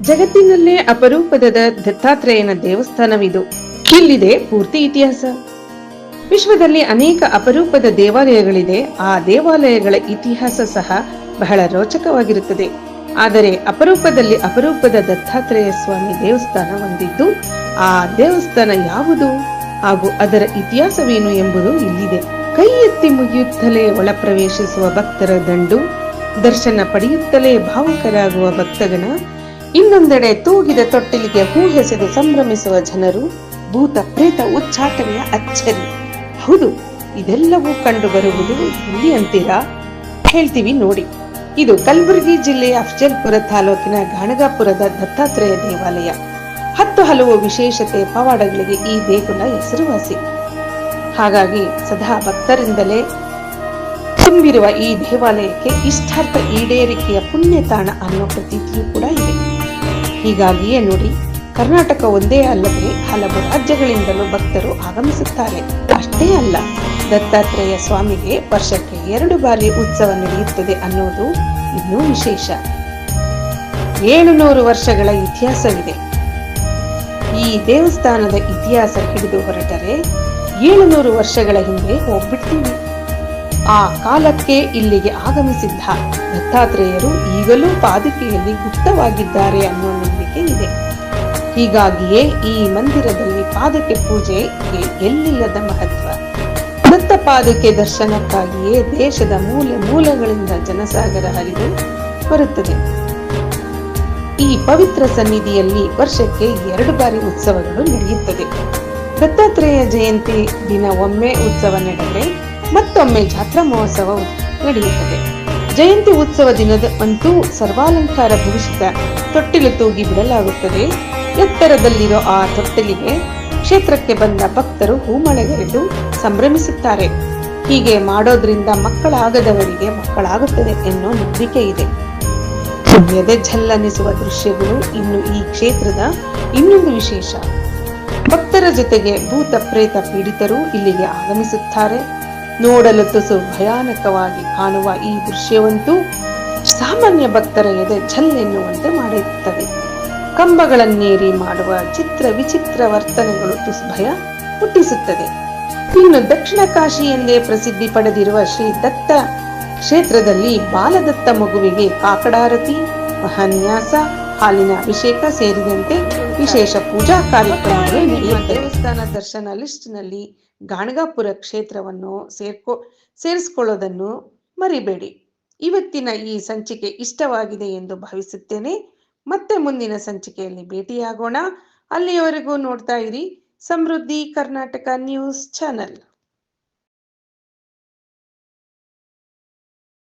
ಜಗತ್ತಿನಲ್ಲೇ ಅಪರೂಪದ ದತ್ತಾತ್ರೇಯನ ದೇವಸ್ಥಾನವಿದು. ಇಲ್ಲಿದೆ ಪೂರ್ತಿ ಇತಿಹಾಸ. ವಿಶ್ವದಲ್ಲಿ ಅನೇಕ ಅಪರೂಪದ ದೇವಾಲಯಗಳಿದೆ. ಆ ದೇವಾಲಯಗಳ ಇತಿಹಾಸ ಸಹ ಬಹಳ ರೋಚಕವಾಗಿರುತ್ತದೆ. ಆದರೆ ಅಪರೂಪದಲ್ಲಿ ಅಪರೂಪದ ದತ್ತಾತ್ರೇಯ ಸ್ವಾಮಿ ದೇವಸ್ಥಾನ ಹೊಂದಿದ್ದು, ಆ ದೇವಸ್ಥಾನ ಯಾವುದು ಹಾಗೂ ಅದರ ಇತಿಹಾಸವೇನು ಎಂಬುದು ಇಲ್ಲಿದೆ. ಕೈ ಎತ್ತಿ ಮುಗಿಯುತ್ತಲೇ ಒಳ ಪ್ರವೇಶಿಸುವ ಭಕ್ತರ ದಂಡು, ದರ್ಶನ ಪಡೆಯುತ್ತಲೇ ಭಾವುಕರಾಗುವ ಭಕ್ತಗಣ, ಇನ್ನೊಂದೆಡೆ ತೂಗಿದ ತೊಟ್ಟಿಲಿಗೆ ಹೂ ಎಸೆದು ಸಂಭ್ರಮಿಸುವ ಜನರು, ಭೂತ ಪ್ರೇತ ಉಚ್ಚಾಟನೆಯ ಅಚ್ಚರಿ. ಹೌದು, ಇದೆಲ್ಲವೂ ಕಂಡು ಬರುವುದು ಇಲ್ಲಿ ಅಂತೀರಾ? ಹೇಳ್ತೀವಿ ನೋಡಿ. ಇದು ಕಲಬುರಗಿ ಜಿಲ್ಲೆಯ ಅಫಜಲ್ಪುರ ತಾಲೂಕಿನ ಗಾಣಗಾಪುರದ ದತ್ತಾತ್ರೇಯ ದೇವಾಲಯ. 10 ಹಲವು ವಿಶೇಷತೆ ಪವಾಡಗಳಿಗೆ ಈ ದೇಗುಲ ಹೆಸರುವಾಸಿ. ಹಾಗಾಗಿ ಸದಾ ಭಕ್ತರಿಂದಲೇ ತುಂಬಿರುವ ಈ ದೇವಾಲಯಕ್ಕೆ ಇಷ್ಟಾರ್ಥ ಈಡೇರಿಕೆಯ ಪುಣ್ಯ ತಾಣ ಅನ್ನೋ ಪ್ರತೀತಿಯೂ ಕೂಡ ಇದೆ. ಹೀಗಾಗಿಯೇ ನೋಡಿ, ಕರ್ನಾಟಕ ಒಂದೇ ಅಲ್ಲದೆ ಹಲವು ರಾಜ್ಯಗಳಿಂದಲೂ ಭಕ್ತರು ಆಗಮಿಸುತ್ತಾರೆ. ಅಷ್ಟೇ ಅಲ್ಲ, ದತ್ತಾತ್ರೇಯ ಸ್ವಾಮಿಗೆ ವರ್ಷಕ್ಕೆ 2 ಬಾರಿ ಉತ್ಸವ ನಡೆಯುತ್ತದೆ ಅನ್ನೋದು ಇನ್ನೂ ವಿಶೇಷ. 700 ವರ್ಷಗಳ ಇತಿಹಾಸವಿದೆ. ಈ ದೇವಸ್ಥಾನದ ಇತಿಹಾಸ ಹಿಡಿದು ಹೊರಟರೆ 700 ವರ್ಷಗಳ ಹಿಂದೆ ಹೋಗ್ಬಿಡ್ತೀವಿ. ಆ ಕಾಲಕ್ಕೆ ಇಲ್ಲಿಗೆ ಆಗಮಿಸಿದ್ದ ದತ್ತಾತ್ರೇಯರು ಈಗಲೂ ಪಾದುಕೆಯಲ್ಲಿ ಗುಪ್ತವಾಗಿದ್ದಾರೆ ಅನ್ನೋ ನಂಬಿಕೆ ಇದೆ. ಹೀಗಾಗಿಯೇ ಈ ಮಂದಿರದಲ್ಲಿ ಪಾದುಕೆ ಪೂಜೆಗೆ ಎಲ್ಲಿಲ್ಲದ ಮಹತ್ವ. ದತ್ತ ಪಾದುಕೆ ದರ್ಶನಕ್ಕಾಗಿಯೇ ದೇಶದ ಮೂಲೆ ಮೂಲೆಗಳಿಂದ ಜನಸಾಗರ ಹರಿದು ಬರುತ್ತದೆ. ಈ ಪವಿತ್ರ ಸನ್ನಿಧಿಯಲ್ಲಿ ವರ್ಷಕ್ಕೆ 2 ಬಾರಿ ಉತ್ಸವಗಳು ನಡೆಯುತ್ತದೆ. ದತ್ತಾತ್ರೇಯ ಜಯಂತಿ ದಿನ ಒಮ್ಮೆ ಉತ್ಸವ ನಡೆದರೆ ಮತ್ತೊಮ್ಮೆ ಜಾತ್ರಾ ಮಹೋತ್ಸವ ನಡೆಯುತ್ತದೆ. ಜಯಂತಿ ಉತ್ಸವ ದಿನದಂತೂ ಸರ್ವಾಲಂಕಾರ ಭೂಷಿತ ತೊಟ್ಟಿಲು ತೂಗಿ ಬಿಡಲಾಗುತ್ತದೆ. ಎತ್ತರದಲ್ಲಿರೋ ಆ ತೊಟ್ಟಿಲಿಗೆ ಕ್ಷೇತ್ರಕ್ಕೆ ಬಂದ ಭಕ್ತರು ಹೂಮಳೆಗರೆದು ಸಂಭ್ರಮಿಸುತ್ತಾರೆ. ಹೀಗೆ ಮಾಡೋದ್ರಿಂದ ಮಕ್ಕಳಾಗದವರಿಗೆ ಮಕ್ಕಳಾಗುತ್ತದೆ ಎನ್ನೋ ನಂಬಿಕೆ ಇದೆ. ಎದೆ ಝಲ್ಲನಿಸುವ ದೃಶ್ಯಗಳು ಇನ್ನು ಈ ಕ್ಷೇತ್ರದ ಇನ್ನೊಂದು ವಿಶೇಷ. ಭಕ್ತರ ಜೊತೆಗೆ ಭೂತ ಪ್ರೇತ ಪೀಡಿತರು ಇಲ್ಲಿಗೆ ಆಗಮಿಸುತ್ತಾರೆ. ನೋಡಲು ತುಸು ಭಯಾನಕವಾಗಿ ಕಾಣುವ ಈ ದೃಶ್ಯವಂತೂ ಸಾಮಾನ್ಯ ಭಕ್ತರ ಎದೆ ಝಲ್ಲೆನ್ನುವಂತೆ ಮಾಡುತ್ತದೆ. ಕಂಬಗಳನ್ನೇರಿ ಮಾಡುವ ಚಿತ್ರ ವಿಚಿತ್ರ ವರ್ತನೆಗಳು ತುಸು ಭಯ ಹುಟ್ಟಿಸುತ್ತದೆ. ಇನ್ನು ದಕ್ಷಿಣ ಕಾಶಿ ಎಂದೇ ಪ್ರಸಿದ್ಧಿ ಪಡೆದಿರುವ ಶ್ರೀ ದತ್ತ ಕ್ಷೇತ್ರದಲ್ಲಿ ಬಾಲದತ್ತ ಮಗುವಿಗೆ ಕಾಕಡಾರತಿ, ಮಹಾನ್ಯಾಸ, ಹಾಲಿನ ಅಭಿಷೇಕ ಸೇರಿದಂತೆ ವಿಶೇಷ ಪೂಜಾ ಕಾರ್ಯಕ್ರಮಗಳು ನಡೆಯುತ್ತವೆ. ದೇವಸ್ಥಾನ ದರ್ಶನ ಲಿಸ್ಟ್ ನಲ್ಲಿ ಗಾಣಗಾಪುರ ಕ್ಷೇತ್ರವನ್ನು ಸೇರಿಸಿಕೊಳ್ಳೋದನ್ನು ಮರಿಬೇಡಿ. ಇವತ್ತಿನ ಈ ಸಂಚಿಕೆ ಇಷ್ಟವಾಗಿದೆ ಎಂದು ಭಾವಿಸುತ್ತೇನೆ. ಮತ್ತೆ ಮುಂದಿನ ಸಂಚಿಕೆಯಲ್ಲಿ ಭೇಟಿಯಾಗೋಣ. ಅಲ್ಲಿಯವರೆಗೂ ನೋಡ್ತಾ ಇರಿ ಸಮೃದ್ಧಿ ಕರ್ನಾಟಕ ನ್ಯೂಸ್ ಚಾನೆಲ್.